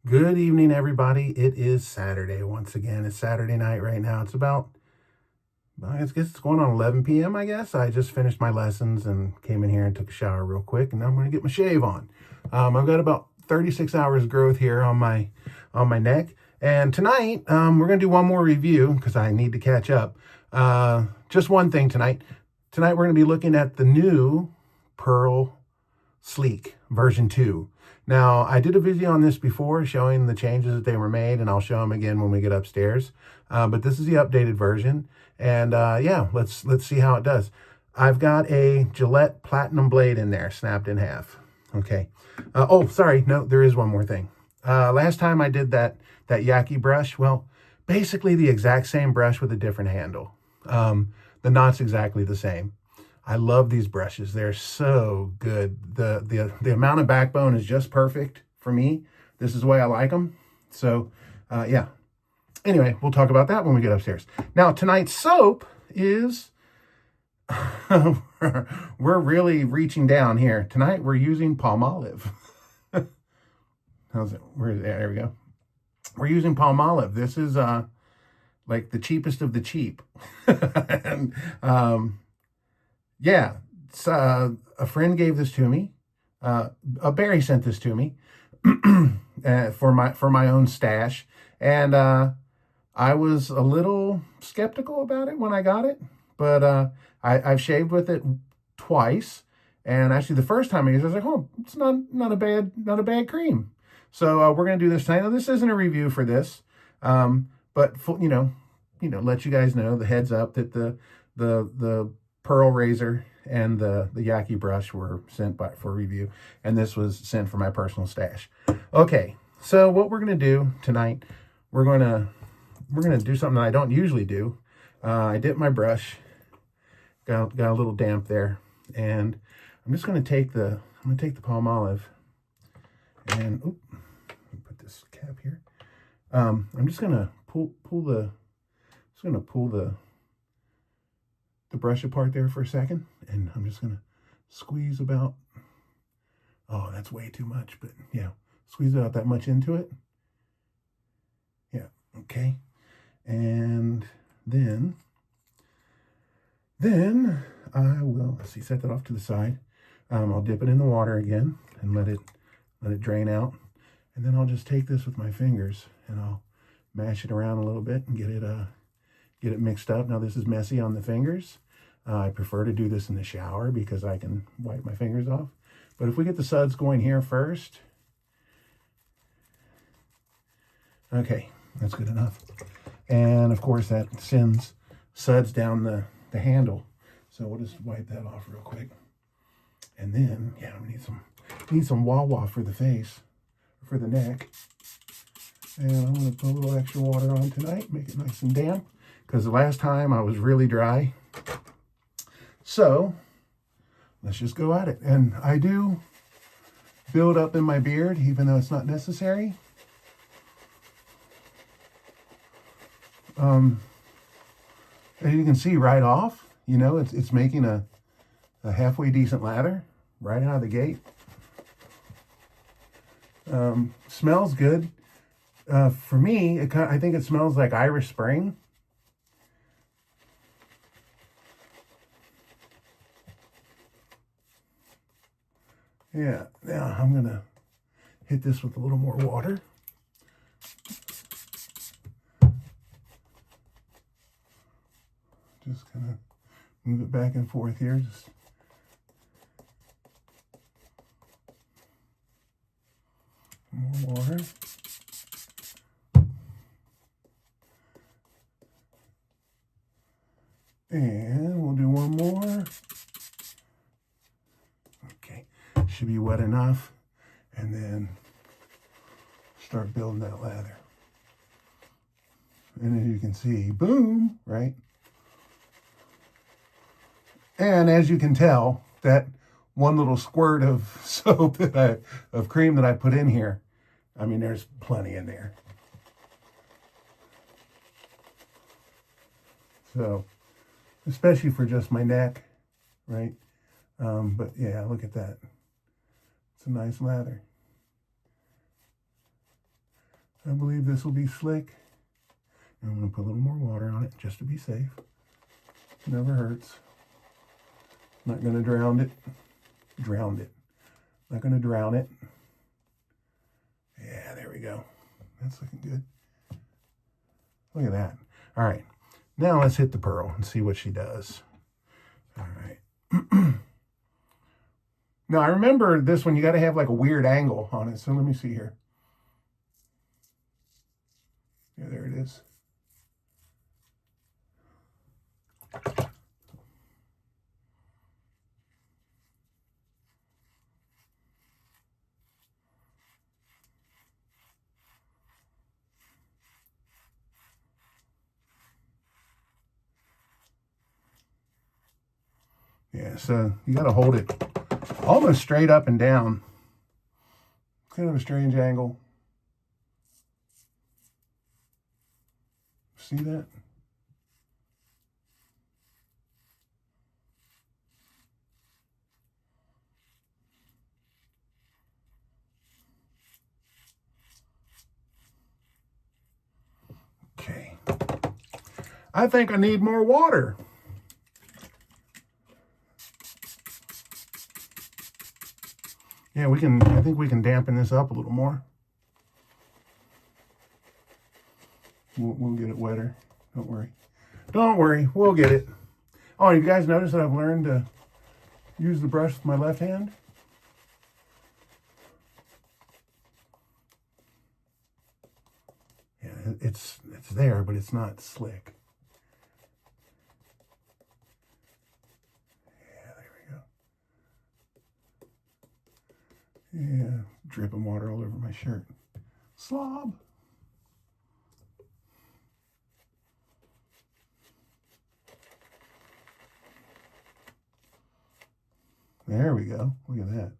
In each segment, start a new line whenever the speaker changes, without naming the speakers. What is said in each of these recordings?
Good evening, everybody. It is Saturday. Once again, it's Saturday night right now. It's about, I guess it's going on 11 p.m., I guess. I just finished my lessons and came in here and took a shower real quick, and now I'm going to get my shave on. I've got about 36 hours growth here on my neck. And tonight, we're going to do one more review because I need to catch up. Just one thing tonight. Tonight, we're going to be looking at the new Pearl Sleek version 2. Now, I did a video on this before showing the changes that they were made, and I'll show them again when we get upstairs. But this is the updated version, and yeah, let's see how it does. I've got a Gillette Platinum blade in there, snapped in half. Okay. Oh, sorry. No, there is one more thing. Last time I did that Yaqi brush, well, basically the exact same brush with a different handle. The knot's exactly the same. I love these brushes. They're so good. The amount of backbone is just perfect for me. This is the way I like them. So, yeah. Anyway, we'll talk about that when we get upstairs. Now, tonight's soap is... we're really reaching down here. Tonight, we're using Palmolive. How's it? There we go. We're using Palmolive. This is like the cheapest of the cheap. And, yeah, a friend gave this to me. Barry sent this to me for my own stash, and I was a little skeptical about it when I got it, but I've shaved with it twice, and actually the first time I used it, I was like, oh, it's not a bad cream. So we're gonna do this tonight. Now, this isn't a review for this, but you know, let you guys know the heads up that the Pearl razor and the Yaqi brush were sent for review, and this was sent for my personal stash. Okay, so what we're gonna do tonight, we're gonna do something that I don't usually do. I dipped my brush, got a little damp there, and I'm just gonna take the Palmolive, and put this cap here. I'm just gonna pull the brush apart there for a second, and I'm just gonna squeeze about, oh, that's way too much, but yeah, squeeze about that much into it. Yeah, okay. And then I will, let's see, set that off to the side. I'll dip it in the water again and let it drain out, and then I'll just take this with my fingers and I'll mash it around a little bit and get it mixed up. Now, this is messy on the fingers. I prefer to do this in the shower because I can wipe my fingers off. But if we get the suds going here first, okay, that's good enough. And of course that sends suds down the handle. So we'll just wipe that off real quick. And then, yeah, we need some Wawa for the face, for the neck. And I'm gonna put a little extra water on tonight, make it nice and damp, because the last time I was really dry. So let's just go at it. And I do build up in my beard, even though it's not necessary. And you can see right off, it's making a halfway decent lather right out of the gate. Smells good. For me, I think it smells like Irish Spring. Yeah, now I'm gonna hit this with a little more water. Just gonna move it back and forth here. Just more water. And we'll do one more. Okay, should be wet enough. And then start building that lather. And as you can see, boom, right? And as you can tell, that one little squirt of soap of cream that I put in here, I mean, there's plenty in there. So, especially for just my neck, right? But yeah, look at that. It's a nice lather. I believe this will be slick. And I'm going to put a little more water on it just to be safe. Never hurts. Not going to drown it. Not going to drown it. Yeah, there we go. That's looking good. Look at that. All right. Now let's hit the pearl and see what she does. All right. Now, I remember this one, you got to have like a weird angle on it. So let me see here. Yeah, there it is. Yeah, so you got to hold it almost straight up and down. Kind of a strange angle. See that? Okay. I think I need more water. Yeah, I think we can dampen this up a little more. We'll get it wetter. Don't worry. Don't worry, we'll get it. Oh, you guys notice that I've learned to use the brush with my left hand? Yeah, it's there, but it's not slick. Yeah, dripping water all over my shirt. Slob. There we go. Look at that.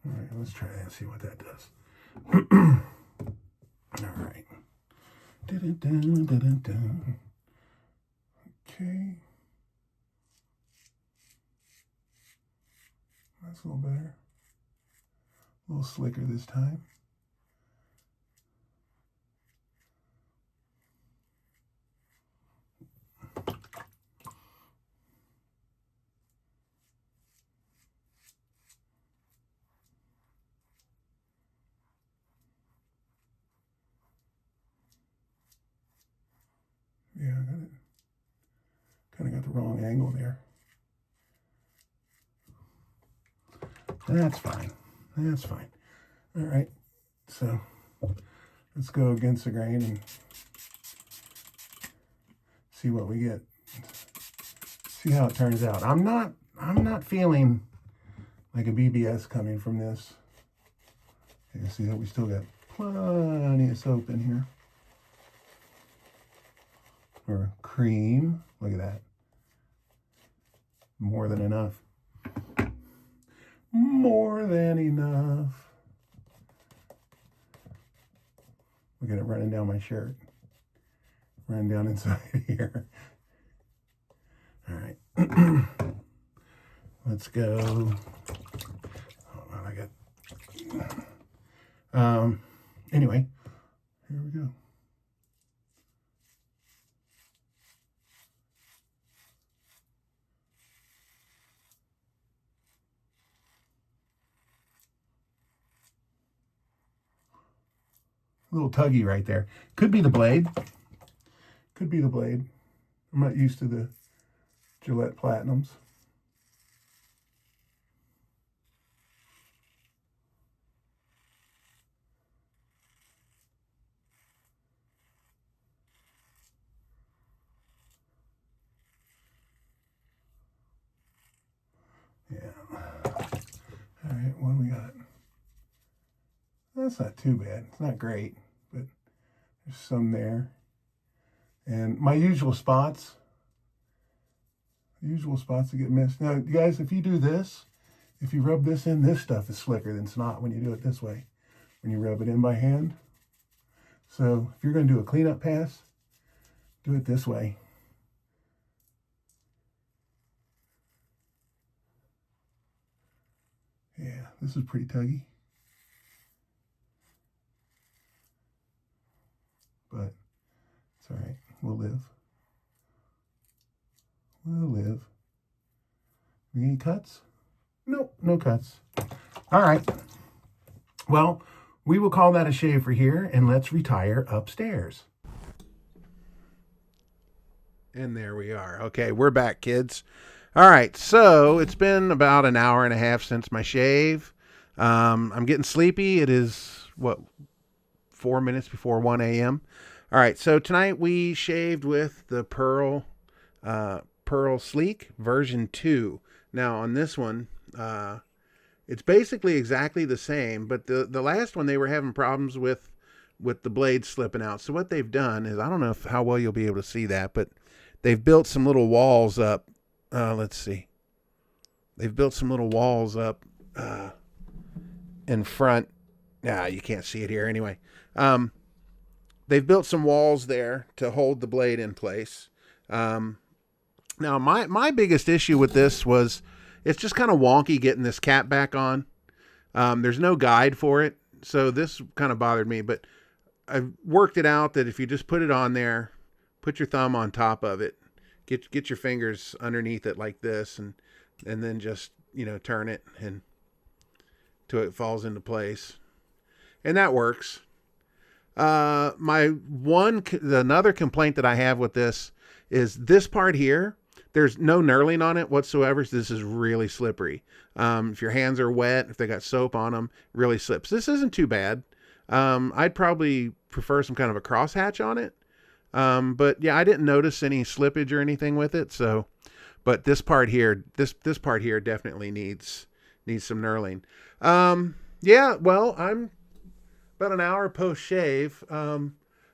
All right, let's try that and see what that does. All right. Okay. That's a little better. A little slicker this time. Yeah, I got it. Kind of got the wrong angle there. That's fine. That's fine. All right. So let's go against the grain and see what we get. See how it turns out. I'm not feeling like a BBS coming from this. You can see that we still got plenty of soap in here. Or cream. Look at that. More than enough. More than enough. Look at it running down my shirt. Running down inside here. All right. Let's go. Hold on, I got... Anyway, here we go. A little tuggy right there. Could be the blade. Could be the blade. I'm not used to the Gillette Platinums. Yeah. All right, what do we got? That's not too bad. It's not great, but there's some there. And my usual spots that get missed. Now, guys, if you do this, if you rub this in, this stuff is slicker than snot when you do it this way. When you rub it in by hand, So if you're going to do a cleanup pass, do it this way. Yeah, this is pretty tuggy. But it's all right. We'll live. We'll live. Any cuts? Nope, no cuts. All right. Well, we will call that a shave for here, and let's retire upstairs. And there we are. Okay, we're back, kids. All right, so it's been about an hour and a half since my shave. I'm getting sleepy. It is, 4 minutes before 1 a.m. All right, so tonight we shaved with the Pearl Sleek version 2. Now on this one, it's basically exactly the same, but the last one they were having problems with the blades slipping out. So what they've done is, I don't know how well you'll be able to see that, but they've built some little walls up. Let's see. They've built some little walls up in front. Nah, you can't see it here anyway. They've built some walls there to hold the blade in place. Now, my biggest issue with this was it's just kind of wonky getting this cap back on. There's no guide for it, so this kind of bothered me. But I've worked it out that if you just put it on there, put your thumb on top of it, get your fingers underneath it like this, and then just, turn it and till it falls into place, and that works. Another complaint that I have with this is this part here. There's no knurling on it whatsoever. So this is really slippery. If your hands are wet, if they got soap on them, really slips. This isn't too bad. I'd probably prefer some kind of a crosshatch on it. But yeah, I didn't notice any slippage or anything with it. So, but this part here, this part here definitely needs some knurling. Yeah, well, I'm about an hour post shave. I'm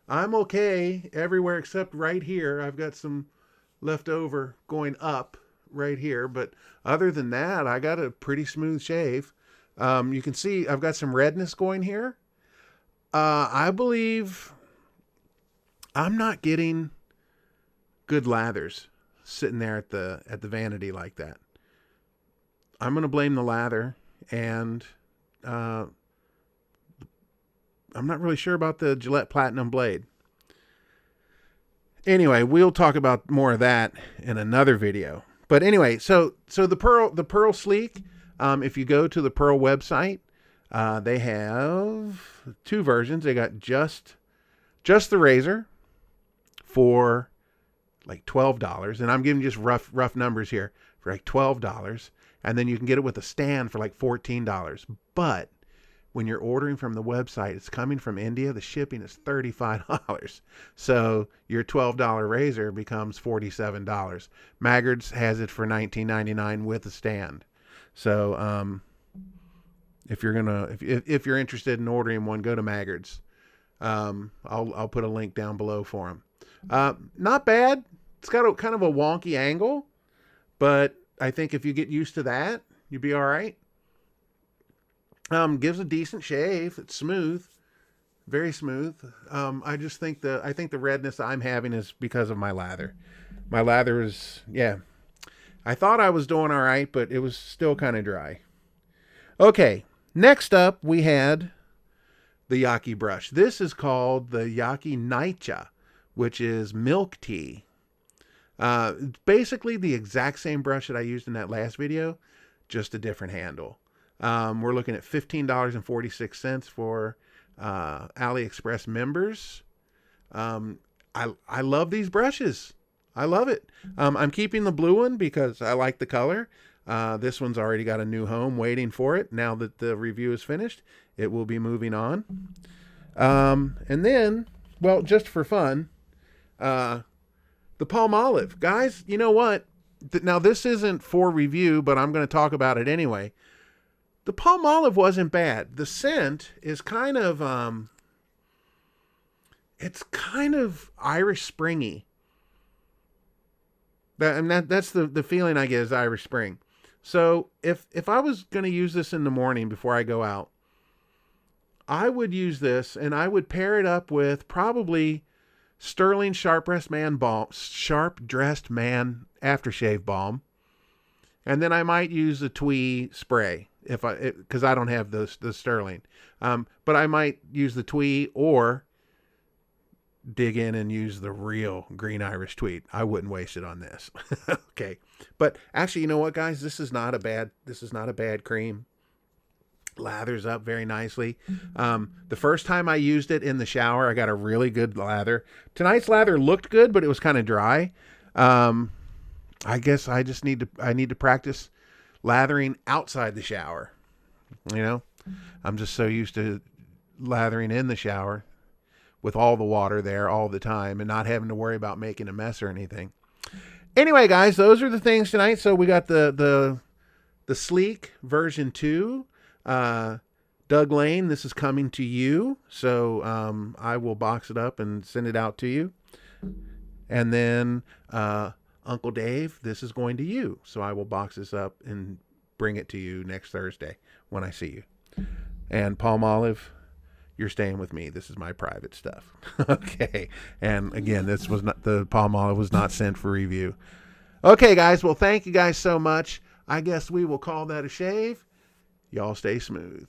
okay everywhere except right here. I've got some left over going up right here, but other than that, I got a pretty smooth shave. You can see I've got some redness going here. I believe I'm not getting good lathers sitting there at the vanity like that. I'm going to blame the lather, and I'm not really sure about the Gillette Platinum blade. Anyway, we'll talk about more of that in another video. But anyway, so the Pearl Sleek, if you go to the Pearl website, they have two versions. They got just the razor for like $12, and I'm giving just rough numbers here, for like $12, and then you can get it with a stand for like $14. But when you're ordering from the website, it's coming from India, the shipping is $35. So your $12 razor becomes $47. Maggard's has it for $19.99 with a stand. So if you're interested in ordering one, go to Maggard's. I'll put a link down below for them. Not bad. It's got kind of a wonky angle, but I think if you get used to that, you'll be all right. Gives a decent shave. It's smooth, very smooth. I think the redness I'm having is because of my lather. My lather is, yeah. I thought I was doing all right, but it was still kind of dry. Okay, next up we had the Yaqi brush. This is called the Yaqi Naicha, which is milk tea. It's basically the exact same brush that I used in that last video, just a different handle. We're looking at $15.46 for AliExpress members. I love these brushes. I love it. I'm keeping the blue one because I like the color. This one's already got a new home waiting for it. Now that the review is finished, it will be moving on. And then, well, just for fun, the Palmolive. Guys, you know what? Now, this isn't for review, but I'm going to talk about it anyway. The Palmolive wasn't bad. The scent is kind of, it's kind of Irish Springy. That's the feeling I get is Irish Spring. So if I was going to use this in the morning before I go out, I would use this, and I would pair it up with probably Sterling Sharp Dressed Man aftershave balm, and then I might use the Twee spray because I don't have the Sterling, but I might use the Twee or dig in and use the real green Irish tweed. I wouldn't waste it on this. Okay. But actually, you know what, guys? This is not a bad cream. Lathers up very nicely. The first time I used it in the shower, I got a really good lather. Tonight's lather looked good, but it was kind of dry. I guess I just need to practice lathering outside the shower. You know, I'm just so used to lathering in the shower with all the water there all the time and not having to worry about making a mess or anything. Anyway, guys, those are the things tonight. So we got the Sleek version 2. Doug Lane, this is coming to you. So I will box it up and send it out to you. And then Uncle Dave, this is going to you. So I will box this up and bring it to you next Thursday when I see you. And Palmolive, you're staying with me. This is my private stuff. Okay. And again, the Palmolive was not sent for review. Okay, guys. Well, thank you guys so much. I guess we will call that a shave. Y'all stay smooth.